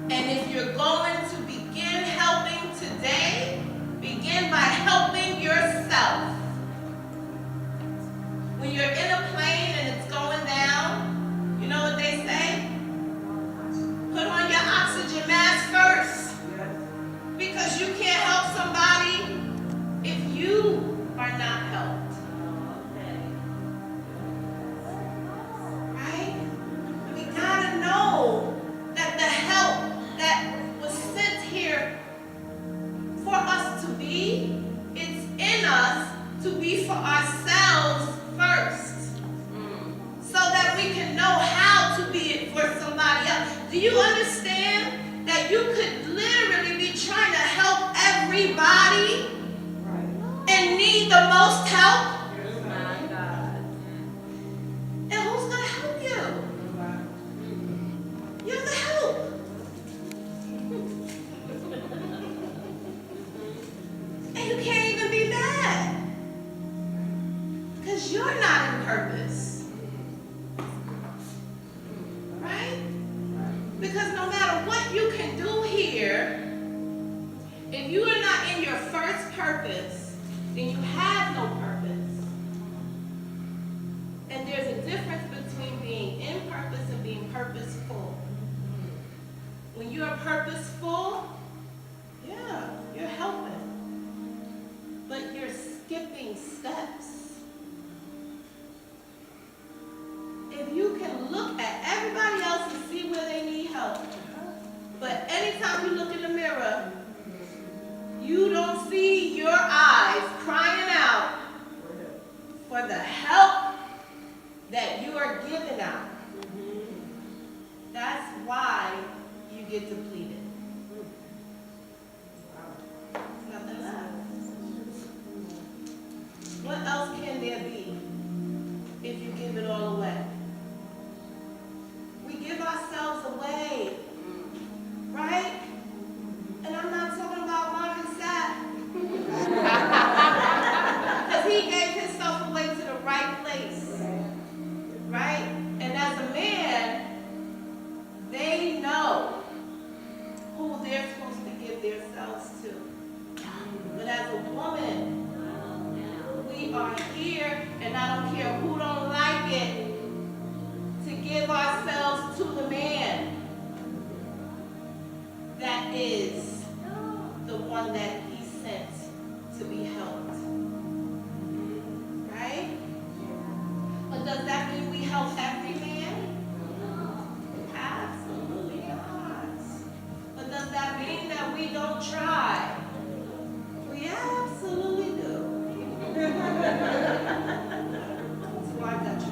And if you're going to begin helping today, begin by helping yourself. When you're in a plane and it's going down, you know what they say? Put on your oxygen mask first. Because you can't help somebody if you are not helped. Right? We gotta know that the help that was sent here for us to be, it's in us to be for ourselves first. So that we can know how to be it for somebody else. Do you understand that you could literally be trying to help everybody and need the most help? And who's going to help you? You're the help. And you can't even be mad. Because you're not in purpose. Right? Because no matter what you can do here, if you are not in your first purpose, then you have no purpose. And there's a difference between being in purpose and being purposeful. When you are purposeful, yeah, you're helping. But you're skipping steps. If you can look at everybody else and see where they need help, but anytime you look in the mirror, you don't see your eyes crying out for the help that you are giving out. That's why you get depleted. Nothing left. What else can there be if you give it all away? We give ourselves away, right? And I'm not talking about Marvin Sapp. Because he gave himself away to the right place, right? And as a man, they know who they're supposed to give themselves to. But as a woman, we are here, and I don't care who don't like it, to give ourselves to the man that is the one that he sent to be helped. Right? But does that mean we help every man? Absolutely not. But does that mean that we don't try? We absolutely do. That's why I got you.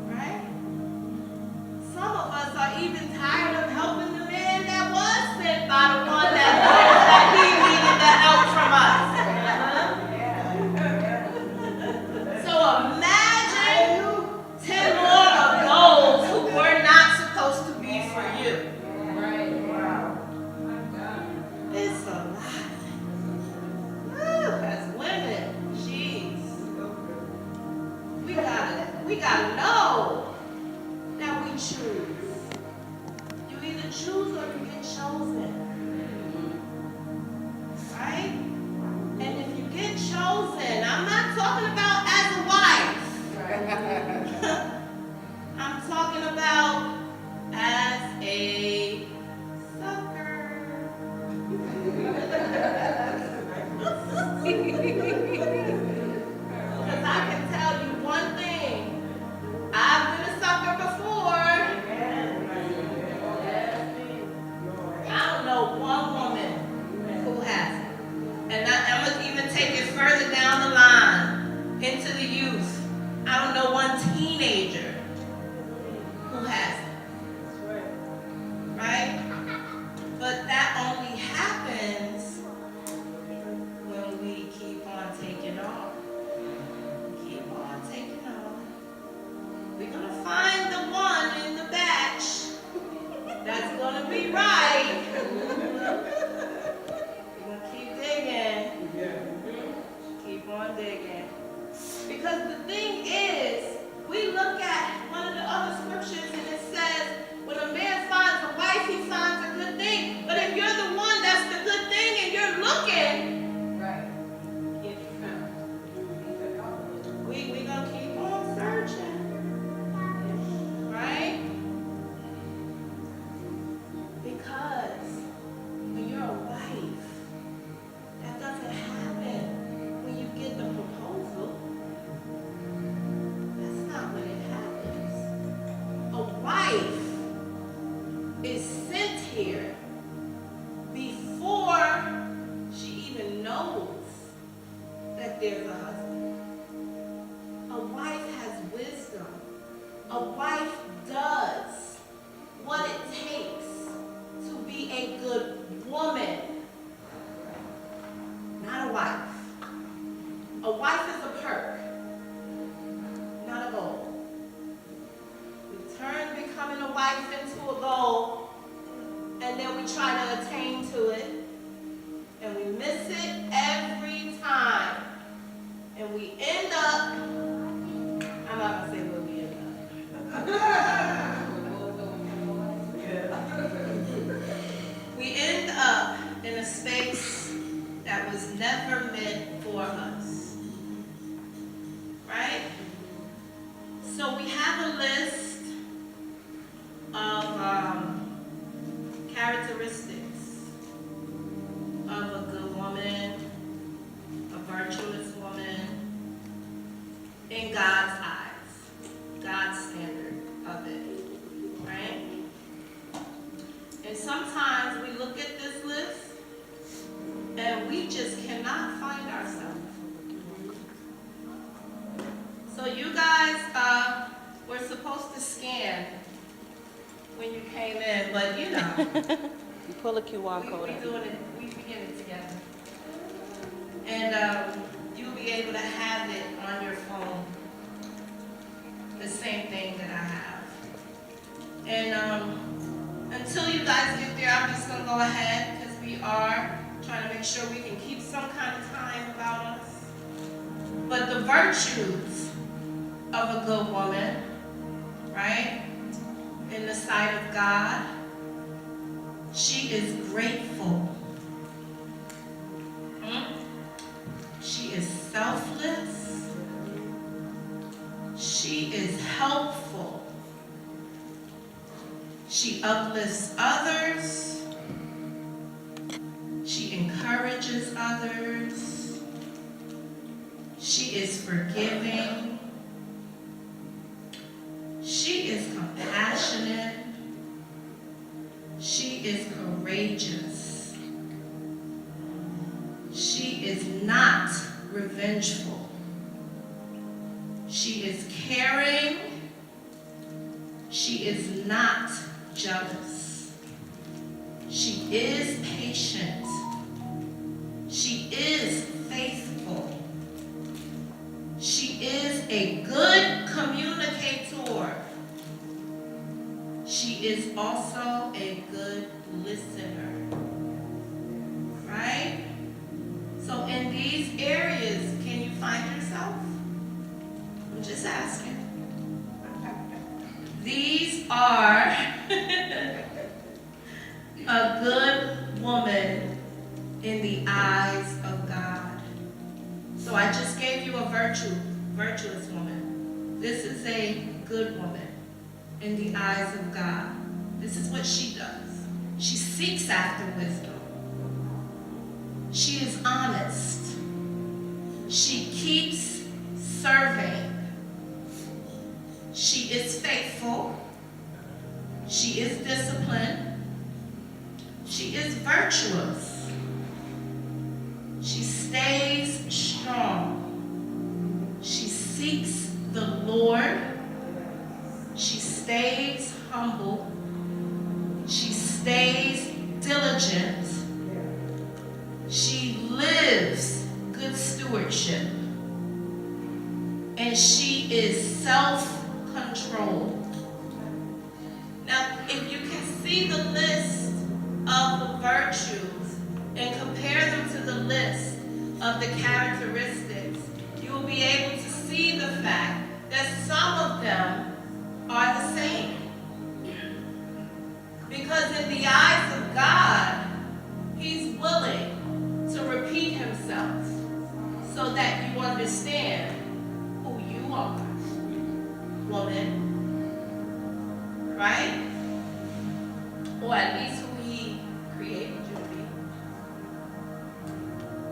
Right? Some of us are even tired of helping the man that was sent by the one that knows that he needed the help from us. So imagine 10 more of those who were not supposed to be for you. It's a lot. As women, jeez. We gotta know that we choose. You either choose or you get chosen. Right? And if you get chosen, I'm not talking about as a wife. I'm talking about as a sucker. Because I can tell you one thing. I've been a sucker before. I don't know one woman who hasn't. And I'm going to even take it further down the line into the youth. I don't know one teenager who hasn't. Right? But that only happens when we keep on taking off. Keep on taking off. We're going to find the one in the batch that's going to be right. We're going to keep digging. Keep on digging. Because the thing if there's a husband. A wife has wisdom. A wife does what it takes to be a good woman. Not a wife. A wife is a perk, not a goal. We turn becoming a wife into a goal, and then we try to attain to it, and we miss it every time. And we end up, I'm not going to say where we end up. We end up in a space that was never meant for us. Right? So we have a list of characteristics of a good woman, a virtuous woman, in God's eyes, God's standard of it, right? And sometimes we look at this list and we just cannot find ourselves. So you guys were supposed to scan when you came in, but you know. You pull a QR code up. We begin it together. And you'll be able to have it on your phone. The same thing that I have. And until you guys get there, I'm just going to go ahead because we are trying to make sure we can keep some kind of time about us. But the virtues of a good woman, right, in the sight of God, she is grateful. She is selfless. She is helpful. She uplifts others. She encourages others. She is forgiving. She is compassionate. She is courageous. She is not revengeful. She is caring. She is not jealous. She is patient. She is faithful. She is a good communicator. She is also a good listener. Right? So in these areas, can you find yourself? I'm just asking. These are a good woman in the eyes of God. So I just gave you a virtuous woman. This is a good woman in the eyes of God. This is what she does. She seeks after wisdom. She is honest. She keeps serving. She is faithful. She is disciplined. She is virtuous. She stays strong. She seeks the Lord. She stays humble. She stays diligent. She lives good stewardship. And she is self-controlled. Now, if you can see the list of the virtues and compare them to the list of the characteristics, you will be able to see the fact that some of them are the same. Because in the eyes of God, He's willing to repeat Himself so that you understand who you are, woman, right? Or at least who He created you to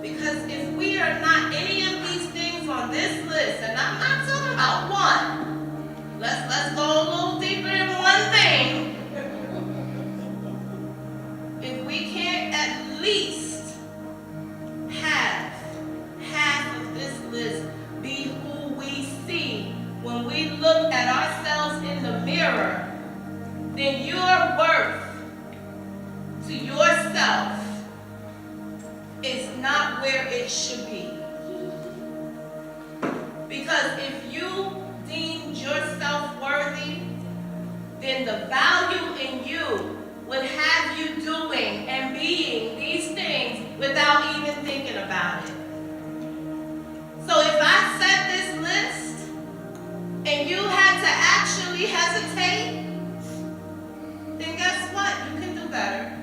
be. Because if we are not any of these things on this list, and I'm not talking about one, let's go a little deeper in one thing. If we can't at least have half of this the value in you would have you doing and being these things without even thinking about it. So if I set this list and you had to actually hesitate, then guess what? You can do better.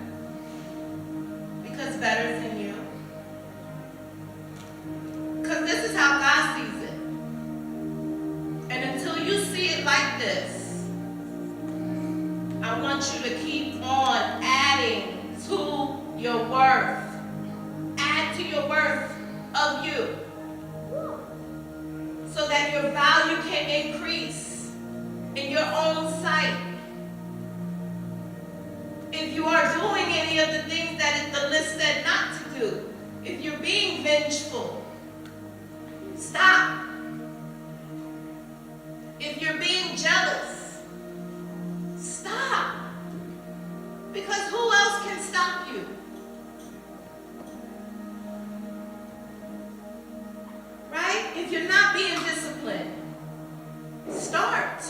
Because better is in you. Because this is how God sees it. And until you see it like this, I want you to keep on adding to your worth. Add to your worth of you. So that your value can increase in your own sight. If you are doing any of the things that the list said not to do, if you're being vengeful, stop. If you're being jealous, stop. Because who else can stop you? Right? If you're not being disciplined, start.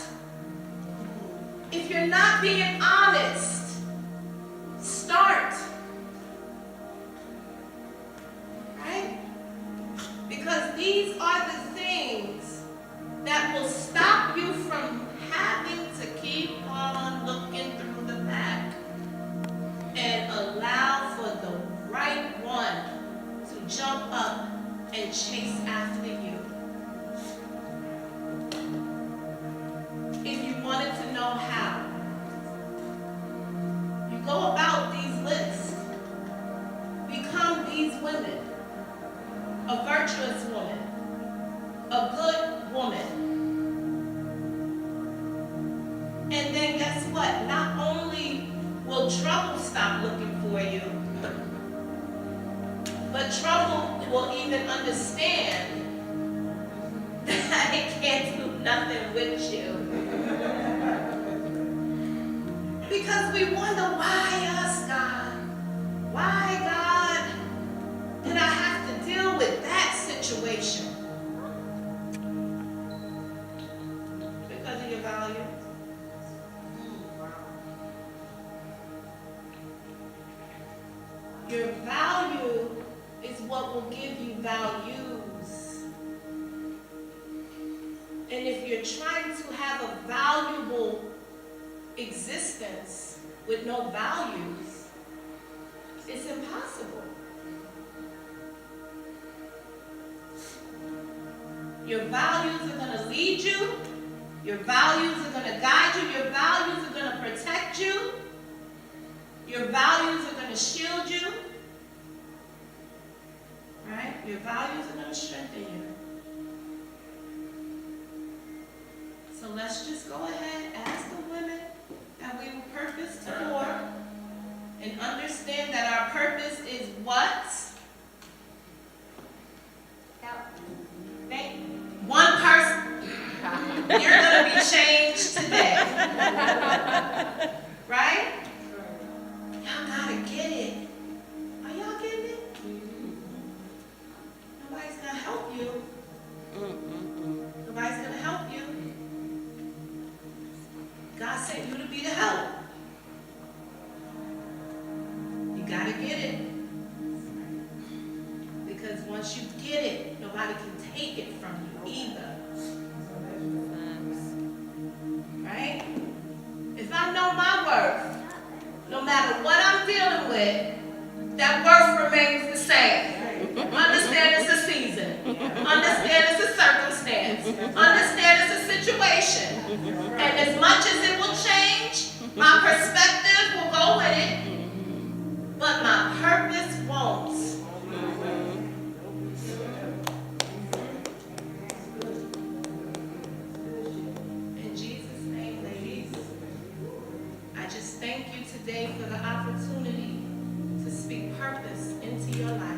If you're not being honest, start. Right? Because these are the things that will stop you from having to keep on looking through the back and allow for the right one to jump up and chase after you. If you wanted to know how, you go about these lists. Become these women. A virtuous woman. A good woman. And then guess what? Not only will trouble stop looking for you, but trouble will even understand that it can't do nothing with you. Because we wonder, why us, God? Why, God, did I have to deal with that situation? Because of your value. Your value is what will give you values. And if you're trying to have a valuable existence with no values, it's impossible. Your values are going to lead you. Your values are going to guide you. Your values are going to protect you. Your values are going to shield you. Right? Your values are going to strengthen you. So let's just go ahead, ask the women that we were purposed for, and understand that our purpose is what? One person. You're going to be changed today. Right? Y'all gotta get it. Are y'all getting it? Nobody's gonna help you. Nobody's gonna help you. God sent you to be the help. You gotta get it. Because once you get it, nobody can take it from you either. Right? If I know my worth, no matter what I'm dealing with, that worth remains the same. Understand it's a season. Understand it's a circumstance. Understand it's a situation. And as much as it will change, my perspective will go with it, but my purpose won't. In Jesus' name, ladies, I just thank you today for the opportunity to speak purpose into your life.